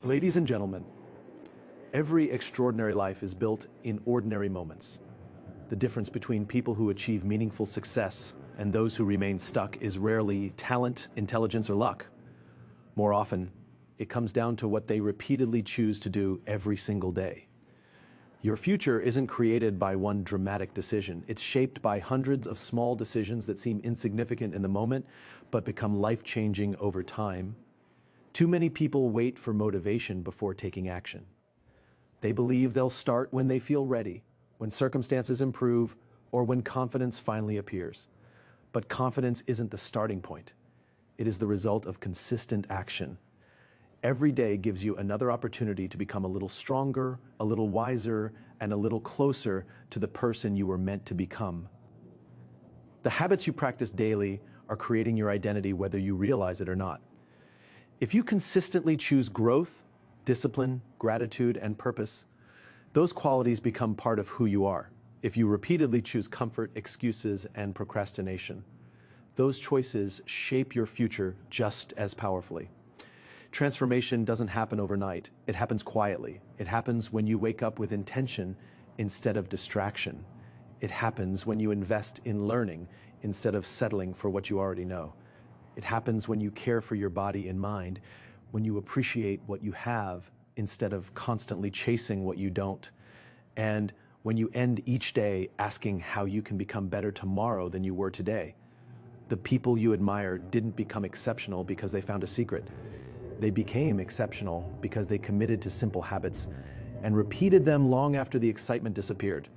Ladies and gentlemen, every extraordinary life is built in ordinary moments. The difference between people who achieve meaningful success and those who remain stuck is rarely talent, intelligence, or luck. More often, it comes down to what they repeatedly choose to do every single day. Your future isn't created by one dramatic decision. It's shaped by hundreds of small decisions that seem insignificant in the moment, but become life-changing over time. Too many people wait for motivation before taking action. They believe they'll start when they feel ready, when circumstances improve, or when confidence finally appears. But confidence isn't the starting point. It is the result of consistent action. Every day gives you another opportunity to become a little stronger, a little wiser, and a little closer to the person you were meant to become. The habits you practice daily are creating your identity whether you realize it or not. If you consistently choose growth, discipline, gratitude, and purpose, those qualities become part of who you are. If you repeatedly choose comfort, excuses, and procrastination, those choices shape your future just as powerfully. Transformation doesn't happen overnight. It happens quietly. It happens when you wake up with intention instead of distraction. It happens when you invest in learning instead of settling for what you already know. It happens when you care for your body and mind, when you appreciate what you have instead of constantly chasing what you don't, and when you end each day asking how you can become better tomorrow than you were today. The people you admire didn't become exceptional because they found a secret. They became exceptional because they committed to simple habits and repeated them long after the excitement disappeared.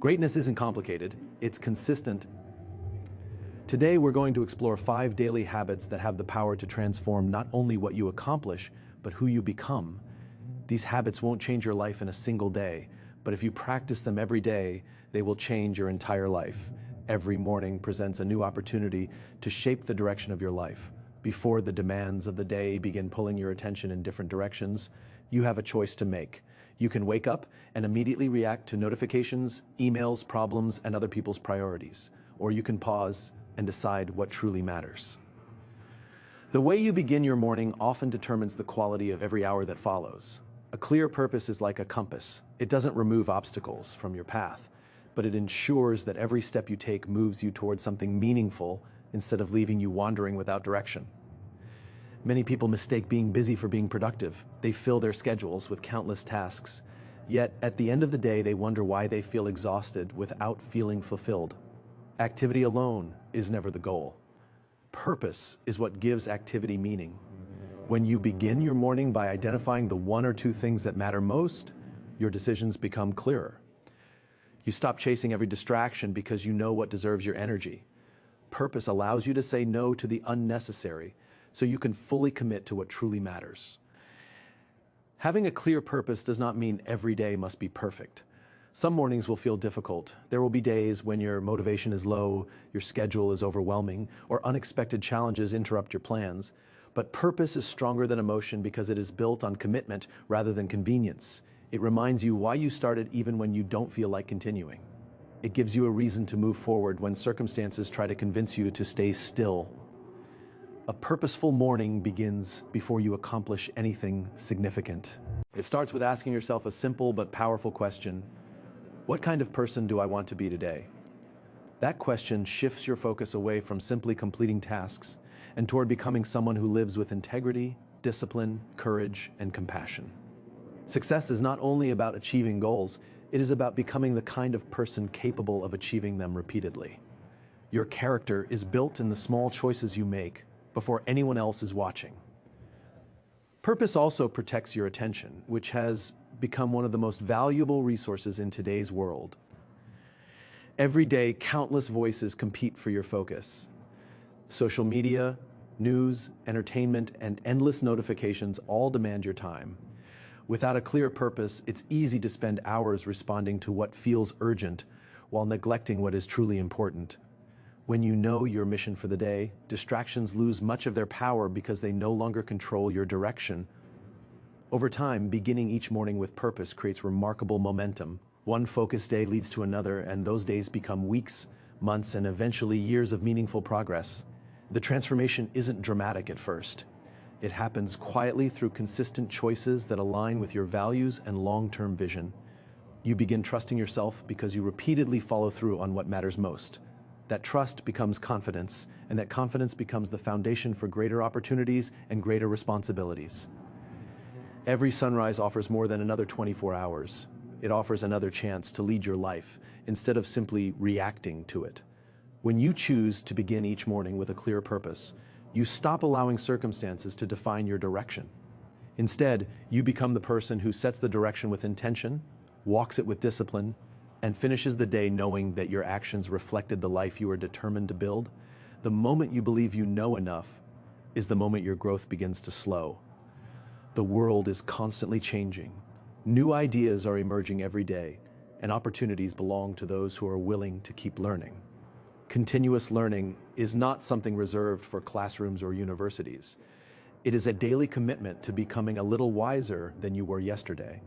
Greatness isn't complicated, it's consistent. Today we're going to explore 5 daily habits that have the power to transform not only what you accomplish, but who you become. These habits won't change your life in a single day, but if you practice them every day, they will change your entire life. Every morning presents a new opportunity to shape the direction of your life. Before the demands of the day begin pulling your attention in different directions, you have a choice to make. You can wake up and immediately react to notifications, emails, problems, and other people's priorities. Or you can pause and decide what truly matters. The way you begin your morning often determines the quality of every hour that follows. A clear purpose is like a compass. It doesn't remove obstacles from your path, but it ensures that every step you take moves you towards something meaningful instead of leaving you wandering without direction. Many people mistake being busy for being productive. They fill their schedules with countless tasks, yet at the end of the day they wonder why they feel exhausted without feeling fulfilled. Activity alone is never the goal. Purpose is what gives activity meaning. When you begin your morning by identifying the 1 or 2 things that matter most, your decisions become clearer. You stop chasing every distraction because you know what deserves your energy. Purpose allows you to say no to the unnecessary so you can fully commit to what truly matters. Having a clear purpose does not mean every day must be perfect. Some mornings will feel difficult. There will be days when your motivation is low, your schedule is overwhelming, or unexpected challenges interrupt your plans. But purpose is stronger than emotion because it is built on commitment rather than convenience. It reminds you why you started even when you don't feel like continuing. It gives you a reason to move forward when circumstances try to convince you to stay still. A purposeful morning begins before you accomplish anything significant. It starts with asking yourself a simple but powerful question. What kind of person do I want to be today? That question shifts your focus away from simply completing tasks and toward becoming someone who lives with integrity, discipline, courage, and compassion. Success is not only about achieving goals, it is about becoming the kind of person capable of achieving them repeatedly. Your character is built in the small choices you make before anyone else is watching. Purpose also protects your attention, which has become one of the most valuable resources in today's world. Every day, countless voices compete for your focus. Social media, news, entertainment, and endless notifications all demand your time. Without a clear purpose, it's easy to spend hours responding to what feels urgent while neglecting what is truly important. When you know your mission for the day, distractions lose much of their power because they no longer control your direction. Over time, beginning each morning with purpose creates remarkable momentum. One focused day leads to another, and those days become weeks, months, and eventually years of meaningful progress. The transformation isn't dramatic at first. It happens quietly through consistent choices that align with your values and long-term vision. You begin trusting yourself because you repeatedly follow through on what matters most. That trust becomes confidence, and that confidence becomes the foundation for greater opportunities and greater responsibilities. Every sunrise offers more than another 24 hours. It offers another chance to lead your life instead of simply reacting to it. When you choose to begin each morning with a clear purpose, you stop allowing circumstances to define your direction. Instead, you become the person who sets the direction with intention, walks it with discipline, and finishes the day knowing that your actions reflected the life you are determined to build. The moment you believe you know enough is the moment your growth begins to slow. The world is constantly changing. New ideas are emerging every day, and opportunities belong to those who are willing to keep learning. Continuous learning is not something reserved for classrooms or universities. It is a daily commitment to becoming a little wiser than you were yesterday.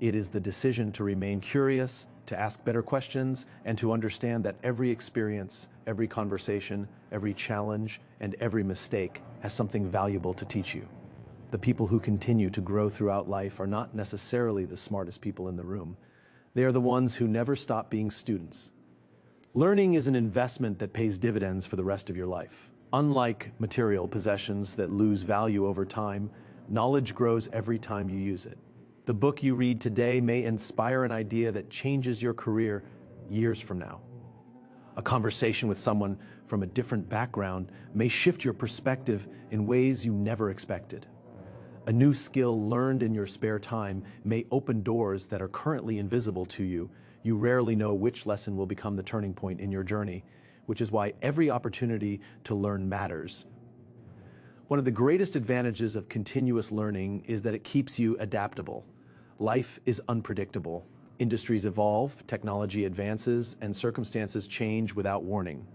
It is the decision to remain curious, to ask better questions, and to understand that every experience, every conversation, every challenge, and every mistake has something valuable to teach you. The people who continue to grow throughout life are not necessarily the smartest people in the room. They are the ones who never stop being students. Learning is an investment that pays dividends for the rest of your life. Unlike material possessions that lose value over time, knowledge grows every time you use it. The book you read today may inspire an idea that changes your career years from now. A conversation with someone from a different background may shift your perspective in ways you never expected. A new skill learned in your spare time may open doors that are currently invisible to you. You rarely know which lesson will become the turning point in your journey, which is why every opportunity to learn matters. One of the greatest advantages of continuous learning is that it keeps you adaptable. Life is unpredictable. Industries evolve, technology advances, and circumstances change without warning.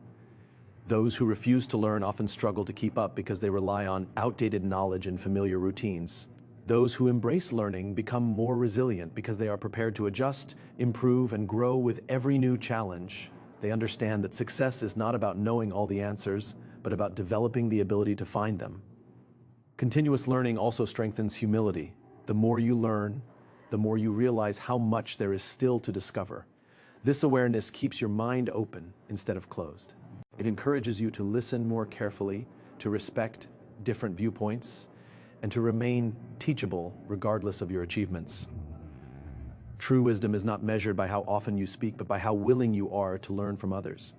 Those who refuse to learn often struggle to keep up because they rely on outdated knowledge and familiar routines. Those who embrace learning become more resilient because they are prepared to adjust, improve, and grow with every new challenge. They understand that success is not about knowing all the answers, but about developing the ability to find them. Continuous learning also strengthens humility. The more you learn, the more you realize how much there is still to discover. This awareness keeps your mind open instead of closed. It encourages you to listen more carefully, to respect different viewpoints, and to remain teachable regardless of your achievements. True wisdom is not measured by how often you speak, but by how willing you are to learn from others.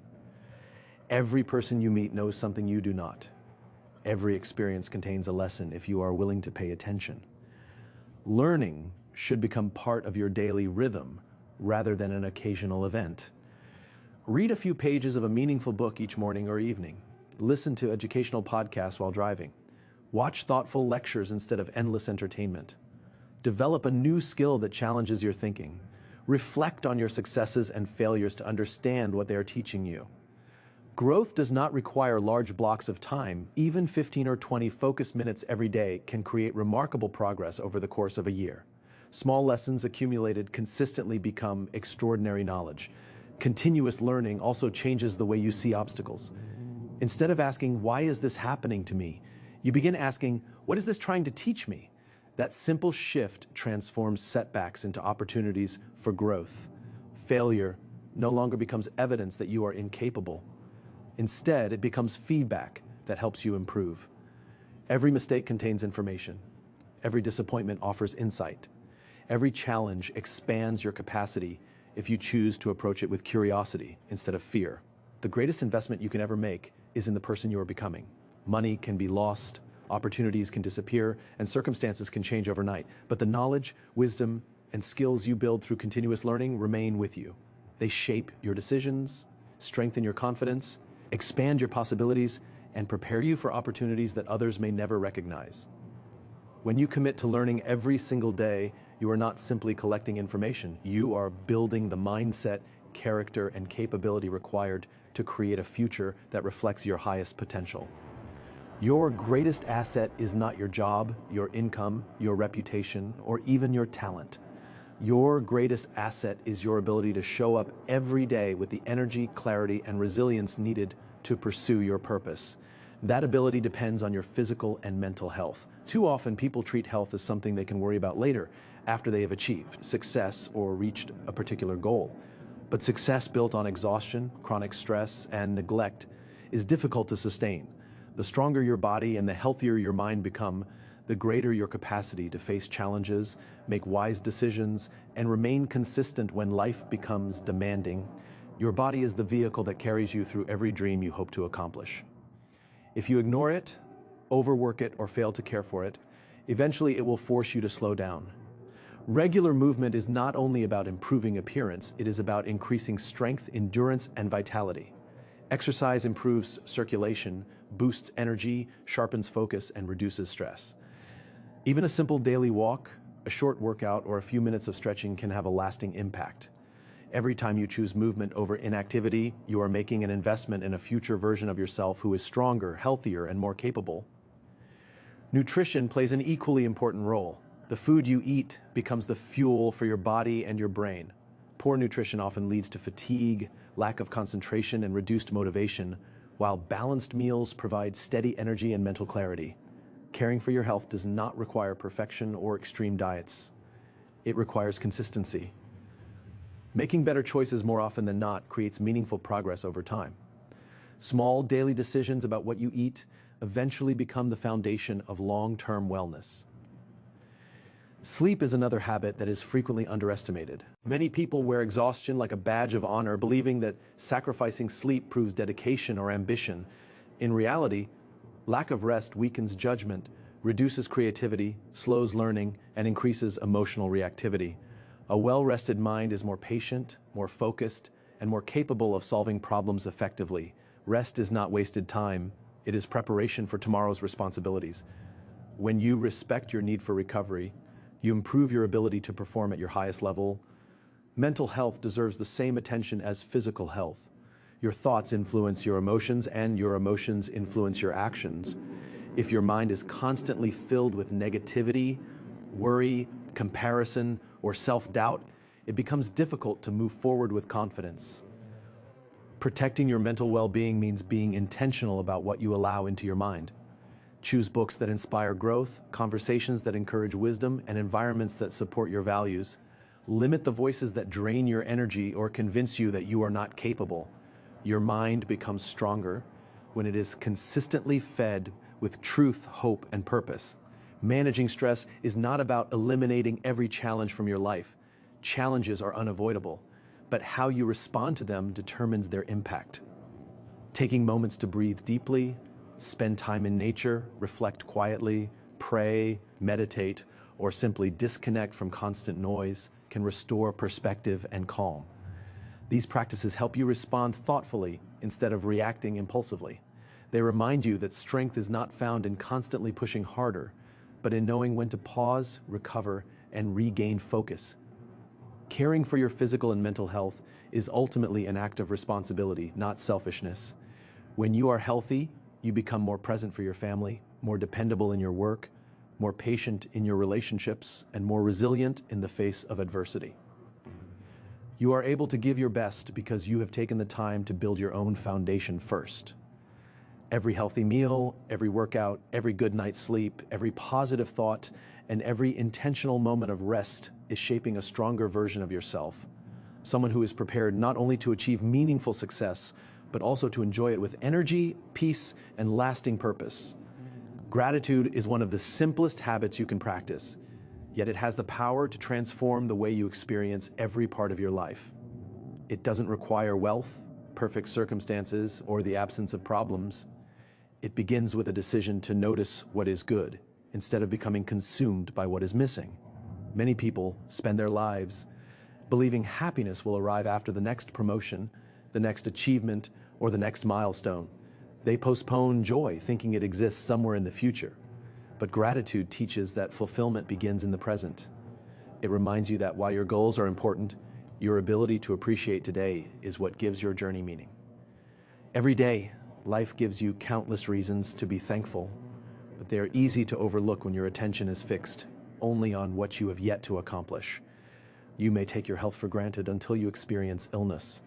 Every person you meet knows something you do not. Every experience contains a lesson if you are willing to pay attention. Learning should become part of your daily rhythm rather than an occasional event. Read a few pages of a meaningful book each morning or evening. Listen to educational podcasts while driving. Watch thoughtful lectures instead of endless entertainment. Develop a new skill that challenges your thinking. Reflect on your successes and failures to understand what they are teaching you. Growth does not require large blocks of time. Even 15 or 20 focused minutes every day can create remarkable progress over the course of a year. Small lessons accumulated consistently become extraordinary knowledge. Continuous learning also changes the way you see obstacles. Instead of asking, "Why is this happening to me?" you begin asking, "What is this trying to teach me?" That simple shift transforms setbacks into opportunities for growth. Failure no longer becomes evidence that you are incapable. Instead, it becomes feedback that helps you improve. Every mistake contains information. Every disappointment offers insight. Every challenge expands your capacity if you choose to approach it with curiosity instead of fear. The greatest investment you can ever make is in the person you are becoming. Money can be lost, opportunities can disappear, and circumstances can change overnight, but the knowledge, wisdom, and skills you build through continuous learning remain with you. They shape your decisions, strengthen your confidence, expand your possibilities, and prepare you for opportunities that others may never recognize. When you commit to learning every single day, you are not simply collecting information. You are building the mindset, character, and capability required to create a future that reflects your highest potential. Your greatest asset is not your job, your income, your reputation, or even your talent. Your greatest asset is your ability to show up every day with the energy, clarity, and resilience needed to pursue your purpose. That ability depends on your physical and mental health, Too often, people treat health as something they can worry about later, after they have achieved success or reached a particular goal. But success built on exhaustion, chronic stress, and neglect is difficult to sustain. The stronger your body and the healthier your mind become, the greater your capacity to face challenges, make wise decisions, and remain consistent when life becomes demanding. Your body is the vehicle that carries you through every dream you hope to accomplish. If you ignore it, overwork it, or fail to care for it, eventually it will force you to slow down. Regular movement is not only about improving appearance, it is about increasing strength, endurance, and vitality. Exercise improves circulation, boosts energy, sharpens focus, and reduces stress. Even a simple daily walk, a short workout, or a few minutes of stretching can have a lasting impact. Every time you choose movement over inactivity, you are making an investment in a future version of yourself who is stronger, healthier, and more capable. Nutrition plays an equally important role. The food you eat becomes the fuel for your body and your brain. Poor nutrition often leads to fatigue, lack of concentration, and reduced motivation, while balanced meals provide steady energy and mental clarity. Caring for your health does not require perfection or extreme diets. It requires consistency. Making better choices more often than not creates meaningful progress over time. Small daily decisions about what you eat eventually become the foundation of long-term wellness. Sleep is another habit that is frequently underestimated. Many people wear exhaustion like a badge of honor, believing that sacrificing sleep proves dedication or ambition. In reality, lack of rest weakens judgment, reduces creativity, slows learning, and increases emotional reactivity. A well-rested mind is more patient, more focused, and more capable of solving problems effectively. Rest is not wasted time, it is preparation for tomorrow's responsibilities. When you respect your need for recovery, you improve your ability to perform at your highest level. Mental health deserves the same attention as physical health. Your thoughts influence your emotions, and your emotions influence your actions. If your mind is constantly filled with negativity, worry, comparison, or self-doubt, it becomes difficult to move forward with confidence. Protecting your mental well-being means being intentional about what you allow into your mind. Choose books that inspire growth, conversations that encourage wisdom, and environments that support your values. Limit the voices that drain your energy or convince you that you are not capable. Your mind becomes stronger when it is consistently fed with truth, hope, and purpose. Managing stress is not about eliminating every challenge from your life. Challenges are unavoidable, but how you respond to them determines their impact. Taking moments to breathe deeply, spend time in nature, reflect quietly, pray, meditate, or simply disconnect from constant noise can restore perspective and calm. These practices help you respond thoughtfully instead of reacting impulsively. They remind you that strength is not found in constantly pushing harder, but in knowing when to pause, recover, and regain focus. Caring for your physical and mental health is ultimately an act of responsibility, not selfishness. When you are healthy, you become more present for your family, more dependable in your work, more patient in your relationships, and more resilient in the face of adversity. You are able to give your best because you have taken the time to build your own foundation first. Every healthy meal, every workout, every good night's sleep, every positive thought, and every intentional moment of rest is shaping a stronger version of yourself. Someone who is prepared not only to achieve meaningful success, but also to enjoy it with energy, peace, and lasting purpose. Gratitude is one of the simplest habits you can practice, yet it has the power to transform the way you experience every part of your life. It doesn't require wealth, perfect circumstances, or the absence of problems. It begins with a decision to notice what is good, instead of becoming consumed by what is missing. Many people spend their lives believing happiness will arrive after the next promotion, the next achievement, or the next milestone. They postpone joy, thinking it exists somewhere in the future. But gratitude teaches that fulfillment begins in the present. It reminds you that while your goals are important, your ability to appreciate today is what gives your journey meaning. Every day, life gives you countless reasons to be thankful, but they are easy to overlook when your attention is fixed only on what you have yet to accomplish. You may take your health for granted until you experience illness.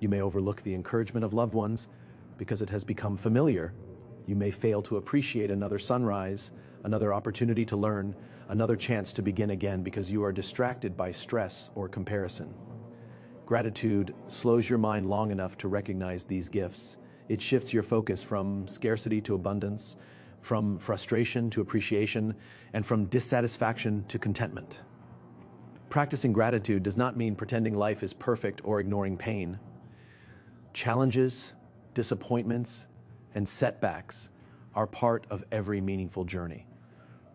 You may overlook the encouragement of loved ones because it has become familiar. You may fail to appreciate another sunrise another opportunity to learn, another chance to begin again because you are distracted by stress or comparison. Gratitude slows your mind long enough to recognize these gifts. It shifts your focus from scarcity to abundance, from frustration to appreciation, and from dissatisfaction to contentment. Practicing gratitude does not mean pretending life is perfect or ignoring pain. Challenges, disappointments, and setbacks are part of every meaningful journey.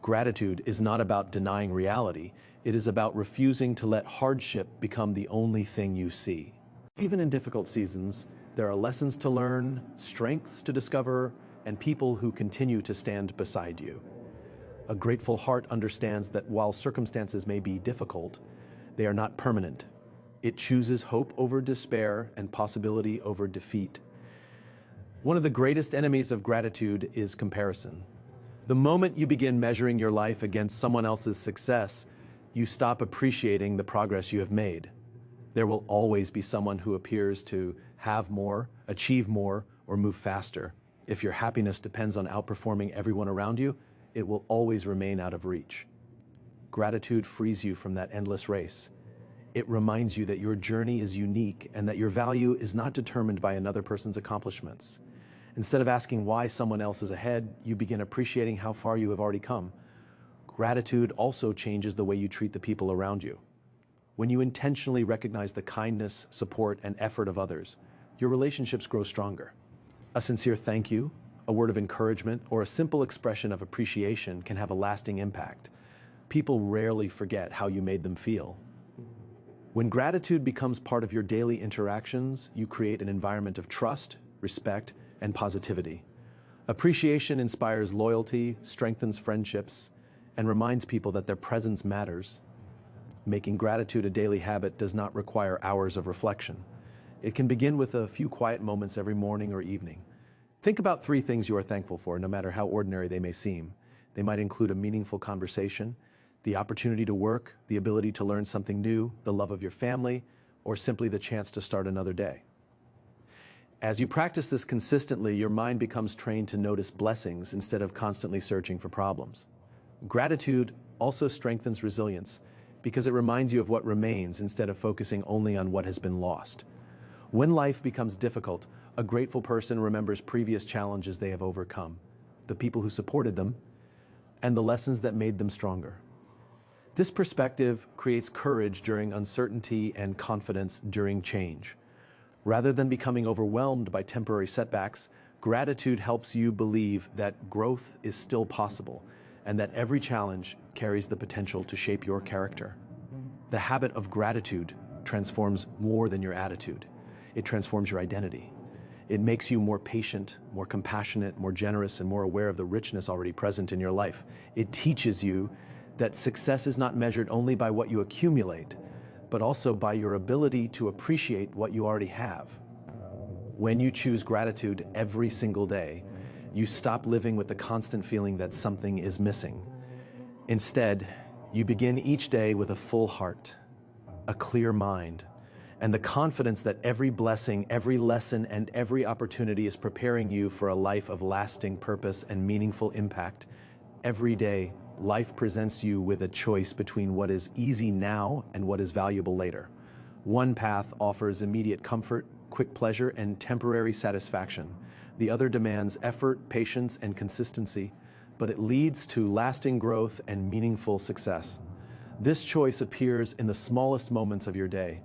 Gratitude is not about denying reality. It is about refusing to let hardship become the only thing you see. Even in difficult seasons, there are lessons to learn, strengths to discover, and people who continue to stand beside you. A grateful heart understands that while circumstances may be difficult, they are not permanent. It chooses hope over despair and possibility over defeat. One of the greatest enemies of gratitude is comparison. The moment you begin measuring your life against someone else's success, you stop appreciating the progress you have made. There will always be someone who appears to have more, achieve more, or move faster. If your happiness depends on outperforming everyone around you, it will always remain out of reach. Gratitude frees you from that endless race. It reminds you that your journey is unique and that your value is not determined by another person's accomplishments. Instead of asking why someone else is ahead, you begin appreciating how far you have already come. Gratitude also changes the way you treat the people around you. When you intentionally recognize the kindness, support, and effort of others, your relationships grow stronger. A sincere thank you, a word of encouragement, or a simple expression of appreciation can have a lasting impact. People rarely forget how you made them feel. When gratitude becomes part of your daily interactions, you create an environment of trust, respect, and positivity. Appreciation inspires loyalty, strengthens friendships, and reminds people that their presence matters. Making gratitude a daily habit does not require hours of reflection. It can begin with a few quiet moments every morning or evening. Think about 3 things you are thankful for, no matter how ordinary they may seem. They might include a meaningful conversation, the opportunity to work, the ability to learn something new, the love of your family, or simply the chance to start another day. As you practice this consistently, your mind becomes trained to notice blessings instead of constantly searching for problems. Gratitude also strengthens resilience because it reminds you of what remains instead of focusing only on what has been lost. When life becomes difficult, a grateful person remembers previous challenges they have overcome, the people who supported them, and the lessons that made them stronger. This perspective creates courage during uncertainty and confidence during change. Rather than becoming overwhelmed by temporary setbacks, gratitude helps you believe that growth is still possible and that every challenge carries the potential to shape your character. The habit of gratitude transforms more than your attitude. It transforms your identity. It makes you more patient, more compassionate, more generous, and more aware of the richness already present in your life. It teaches you that success is not measured only by what you accumulate, but also by your ability to appreciate what you already have. When you choose gratitude every single day, you stop living with the constant feeling that something is missing. Instead, you begin each day with a full heart, a clear mind, and the confidence that every blessing, every lesson, and every opportunity is preparing you for a life of lasting purpose and meaningful impact. Every day, life presents you with a choice between what is easy now and what is valuable later. One path offers immediate comfort, quick pleasure, and temporary satisfaction. The other demands effort, patience, and consistency, but it leads to lasting growth and meaningful success. This choice appears in the smallest moments of your day.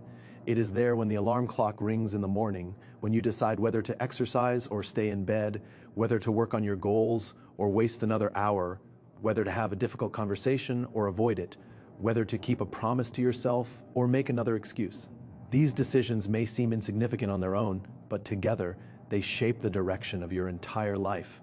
It is there when the alarm clock rings in the morning, when you decide whether to exercise or stay in bed, whether to work on your goals or waste another hour, whether to have a difficult conversation or avoid it, whether to keep a promise to yourself or make another excuse. These decisions may seem insignificant on their own, but together they shape the direction of your entire life.